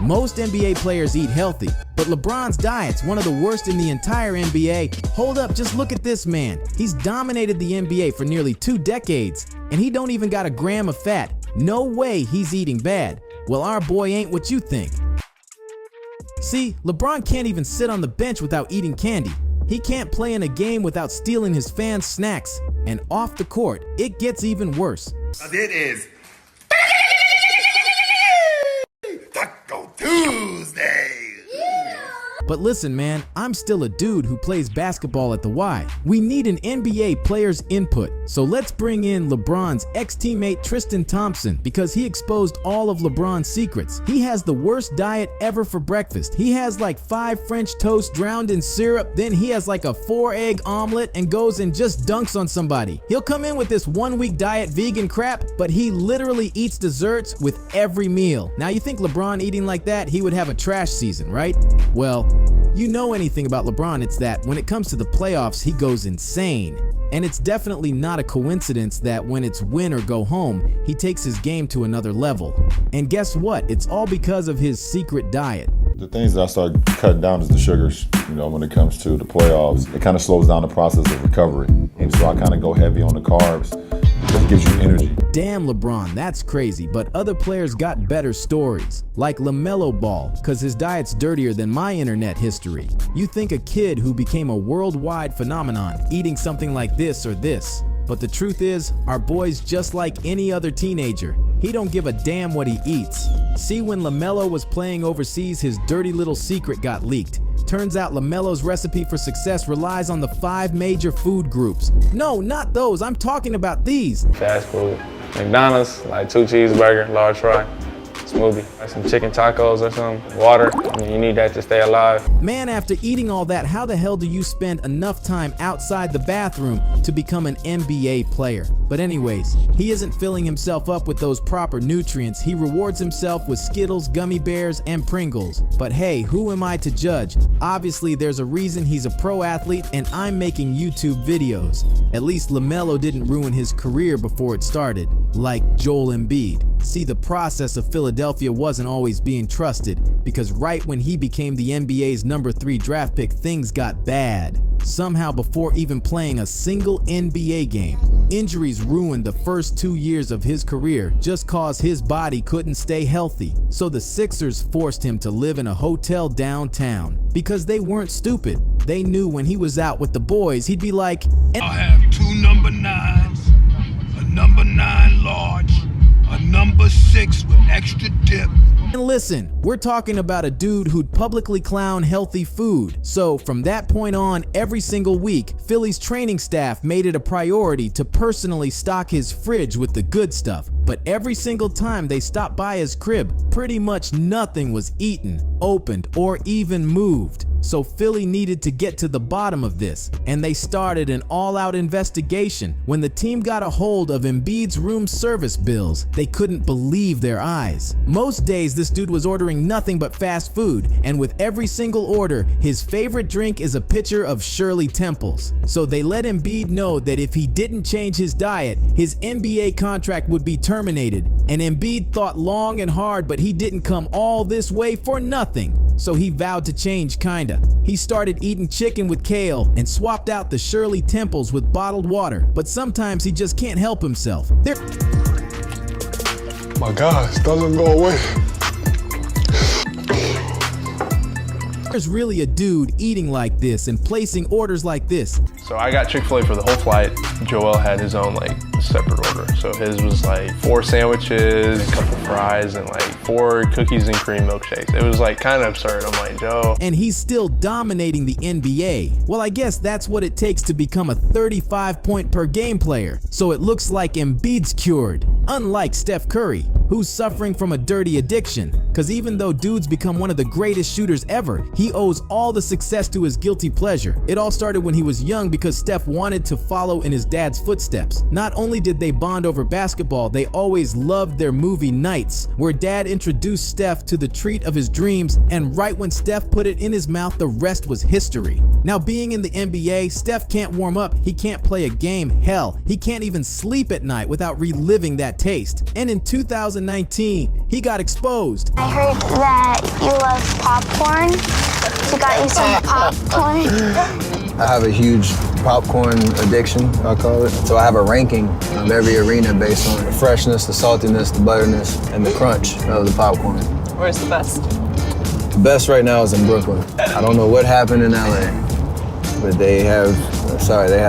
Most NBA players eat healthy, but LeBron's diet's one of the worst in the entire NBA. Hold up, just look at this man. He's dominated the NBA for nearly 2 decades, and he don't even got a gram of fat. No way he's eating bad. Well, our boy ain't what you think. See, LeBron can't even sit on the bench without eating candy. He can't play in a game without stealing his fans' snacks. And off the court, it gets even worse. It is Taco Tuesday. But listen, man, I'm still a dude who plays basketball at the Y. We need an NBA player's input. So let's bring in LeBron's ex-teammate Tristan Thompson because he exposed all of LeBron's secrets. He has the worst diet ever for breakfast. He has like 5 French toast drowned in syrup, then he has like a 4-egg omelet and goes and just dunks on somebody. He'll come in with this 1-week diet vegan crap, but he literally eats desserts with every meal. Now you think LeBron eating like that, he would have a trash season, right? Well, you know anything about LeBron, it's that when it comes to the playoffs, he goes insane. And it's definitely not a coincidence that when it's win or go home, he takes his game to another level. And guess what? It's all because of his secret diet. The things that I started cutting down is the sugars. You know, when it comes to the playoffs, it kind of slows down the process of recovery. And so I kind of go heavy on the carbs because it gives you energy. Damn, LeBron, that's crazy, but other players got better stories. Like LaMelo Ball, cause his diet's dirtier than my internet history. You think a kid who became a worldwide phenomenon eating something like this or this. But the truth is, our boy's just like any other teenager. He don't give a damn what he eats. See, when LaMelo was playing overseas, his dirty little secret got leaked. Turns out LaMelo's recipe for success relies on the 5 major food groups. No, not those, I'm talking about these. Fast food, McDonald's, like 2 cheeseburger, large fry, smoothie, like some chicken tacos or something, water. I mean, you need that to stay alive. Man, after eating all that, how the hell do you spend enough time outside the bathroom to become an NBA player? But anyways, he isn't filling himself up with those proper nutrients. He rewards himself with Skittles, gummy bears, and Pringles. But hey, who am I to judge? Obviously, there's a reason he's a pro athlete and I'm making YouTube videos. At least LaMelo didn't ruin his career before it started, like Joel Embiid. See, the process of Philadelphia wasn't always being trusted, because right when he became the NBA's number 3 draft pick, things got bad. Somehow, before even playing a single NBA game, injuries ruined the first 2 years of his career just cause his body couldn't stay healthy. So the Sixers forced him to live in a hotel downtown. Because they weren't stupid. They knew when he was out with the boys, he'd be like, I have 2 number 9s, a number 9 large, a number 6 with extra dip. and listen, we're talking about a dude who'd publicly clown healthy food. So from that point on, every single week, Philly's training staff made it a priority to personally stock his fridge with the good stuff. But every single time they stopped by his crib, pretty much nothing was eaten, opened, or even moved. So Philly needed to get to the bottom of this, and they started an all-out investigation. When the team got a hold of Embiid's room service bills, they couldn't believe their eyes. Most days this dude was ordering nothing but fast food, and with every single order, his favorite drink is a pitcher of Shirley Temples. So they let Embiid know that if he didn't change his diet, his NBA contract would be terminated. And Embiid thought long and hard, but he didn't come all this way for nothing. So he vowed to change kinda. He started eating chicken with kale and swapped out the Shirley Temples with bottled water, but sometimes he just can't help himself. My God, it doesn't go away. There's really a dude eating like this and placing orders like this. So I got Chick-fil-A for the whole flight. Joel had his own separate order. So his was 4 sandwiches, a couple fries, and 4 cookies and cream milkshakes. It was kind of absurd. I'm like, Joe. And he's still dominating the NBA. Well, I guess that's what it takes to become a 35-point per game player. So it looks like Embiid's cured. Unlike Steph Curry, who's suffering from a dirty addiction. Cause even though dude's become one of the greatest shooters ever, he owes all the success to his guilty pleasure. It all started when he was young because Steph wanted to follow in his dad's footsteps. Not only did they bond over basketball, they always loved their movie nights, where dad introduced Steph to the treat of his dreams, and right when Steph put it in his mouth, the rest was history. Now being in the NBA, Steph can't warm up, he can't play a game, hell, he can't even sleep at night without reliving that taste. And in 2000 2019, he got exposed. I heard that you love popcorn. So got you some popcorn. I have a huge popcorn addiction, I call it. So I have a ranking of every arena based on the freshness, the saltiness, the butterness, and the crunch of the popcorn. Where's the best? The best right now is in Brooklyn. I don't know what happened in LA, but they have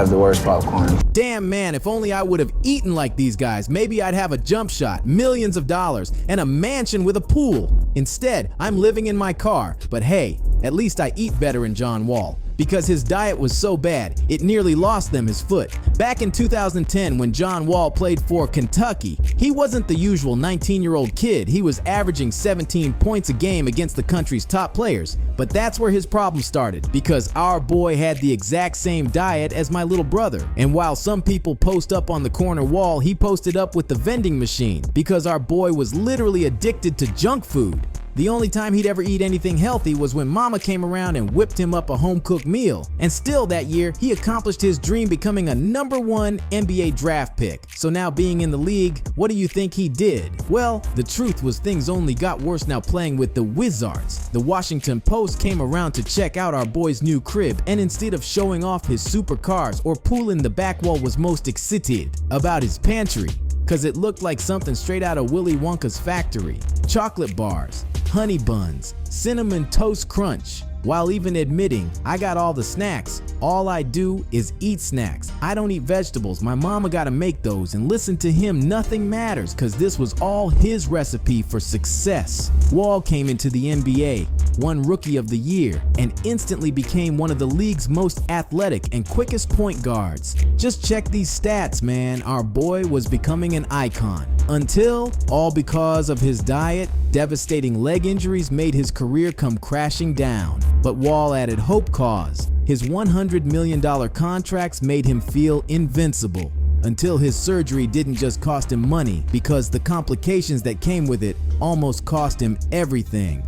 the worst popcorn. Damn man, if only I would have eaten like these guys, maybe I'd have a jump shot, millions of dollars, and a mansion with a pool. Instead, I'm living in my car, but hey, at least I eat better in John Wall. Because his diet was so bad, it nearly lost them his foot. Back in 2010, when John Wall played for Kentucky, he wasn't the usual 19-year-old kid. He was averaging 17 points a game against the country's top players. But that's where his problem started, because our boy had the exact same diet as my little brother. And while some people post up on the corner wall, he posted up with the vending machine, because our boy was literally addicted to junk food. The only time he'd ever eat anything healthy was when mama came around and whipped him up a home-cooked meal. And still that year, he accomplished his dream, becoming a #1 NBA draft pick. So now being in the league, what do you think he did? Well, the truth was things only got worse now playing with the Wizards. The Washington Post came around to check out our boy's new crib, and instead of showing off his supercars or pool in the back wall, was most excited about his pantry, cause it looked like something straight out of Willy Wonka's factory. Chocolate bars, honey buns, cinnamon toast crunch, while even admitting, I got all the snacks. All I do is eat snacks. I don't eat vegetables. My mama gotta make those, and listen to him, nothing matters, cause this was all his recipe for success. Wall came into the NBA, won Rookie of the Year, and instantly became one of the league's most athletic and quickest point guards. Just check these stats, man. Our boy was becoming an icon. Until, all because of his diet, devastating leg injuries made his career come crashing down. But Wall added hope cause. His $100 million contracts made him feel invincible. Until his surgery didn't just cost him money, because the complications that came with it almost cost him everything.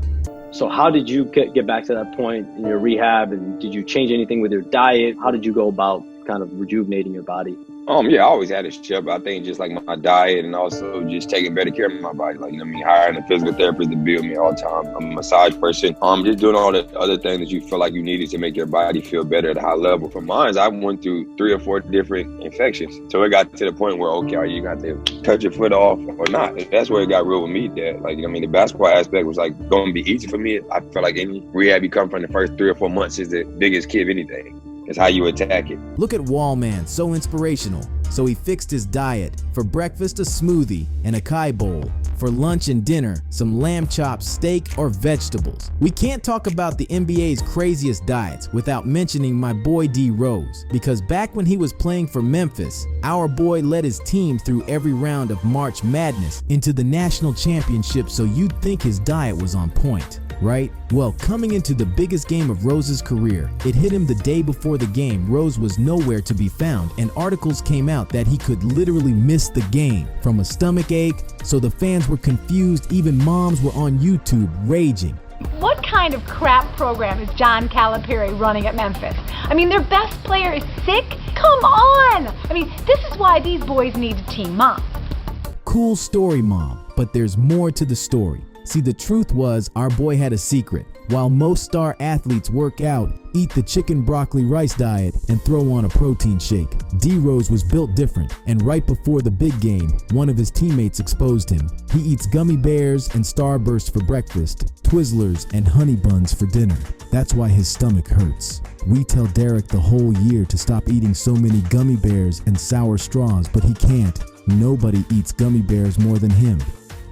So how did you get back to that point in your rehab, and did you change anything with your diet? How did you go about kind of rejuvenating your body? Yeah, I always had a chip. I think just like my diet and also just taking better care of my body. Like, hiring a physical therapist to build me all the time. I'm a massage person. Just doing all the other things that you feel like you needed to make your body feel better at a high level. For mine, I went through 3 or 4 different infections. So it got to the point where, okay, are you got to cut your foot off or not? And that's where it got real with me. That, the basketball aspect was going to be easy for me. I feel like any rehab you come from the first 3 or 4 months is the biggest key of anything. It's how you attack it. Look at Wallman, so inspirational. So he fixed his diet. For breakfast, a smoothie and a acai bowl. For lunch and dinner, some lamb chops, steak, or vegetables. We can't talk about the NBA's craziest diets without mentioning my boy D Rose, because back when he was playing for Memphis, our boy led his team through every round of March Madness into the national championship, so you'd think his diet was on point. Right? Well, coming into the biggest game of Rose's career, it hit him the day before the game. Rose was nowhere to be found, and articles came out that he could literally miss the game from a stomach ache, so the fans were confused. Even moms were on YouTube raging. What kind of crap program is John Calipari running at Memphis? Their best player is sick? Come on! This is why these boys need to team up. Cool story, Mom, but there's more to the story. See, the truth was, our boy had a secret. While most star athletes work out, eat the chicken broccoli rice diet, and throw on a protein shake, D Rose was built different, and right before the big game, one of his teammates exposed him. He eats gummy bears and Starburst for breakfast, Twizzlers and honey buns for dinner. That's why his stomach hurts. We tell Derrick the whole year to stop eating so many gummy bears and sour straws, but he can't. Nobody eats gummy bears more than him.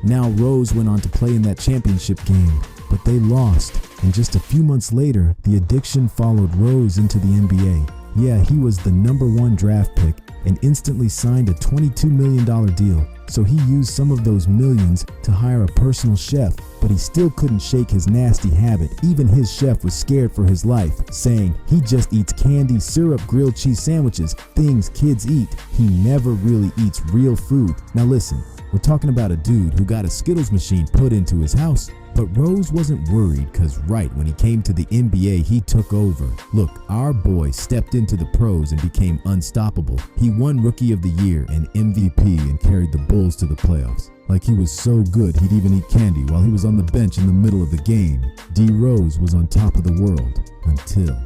Now Rose went on to play in that championship game, but they lost, and just a few months later, the addiction followed Rose into the NBA. Yeah, he was the #1 draft pick and instantly signed a $22 million deal, so he used some of those millions to hire a personal chef, but he still couldn't shake his nasty habit. Even his chef was scared for his life, saying he just eats candy, syrup, grilled cheese sandwiches, things kids eat. He never really eats real food. Now listen, we're talking about a dude who got a Skittles machine put into his house. But Rose wasn't worried, cause right when he came to the NBA, he took over. Look, our boy stepped into the pros and became unstoppable. He won Rookie of the Year and MVP and carried the Bulls to the playoffs. like he was so good he'd even eat candy while he was on the bench in the middle of the game. D. Rose was on top of the world until...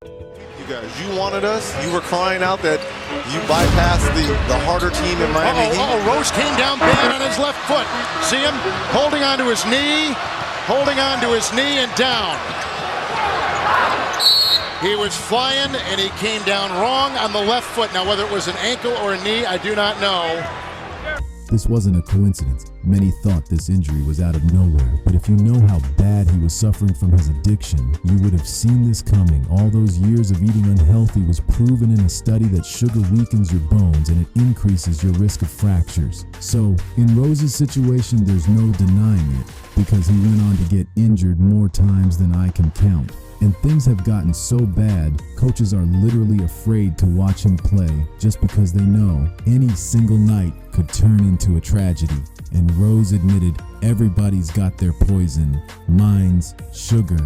You guys, you wanted us. You were crying out that you bypassed the harder team in Miami Heat. Rose came down bad on his left foot. See him holding on to his knee and down. He was flying and he came down wrong on the left foot. Now, whether it was an ankle or a knee, I do not know. This wasn't a coincidence. Many thought this injury was out of nowhere, but if you know how bad he was suffering from his addiction, you would have seen this coming. All those years of eating unhealthy was proven in a study that sugar weakens your bones and it increases your risk of fractures. So, in Rose's situation, there's no denying it, because he went on to get injured more times than I can count. And things have gotten so bad, coaches are literally afraid to watch him play just because they know any single night could turn into a tragedy. And Rose admitted everybody's got their poison. Mine's sugar.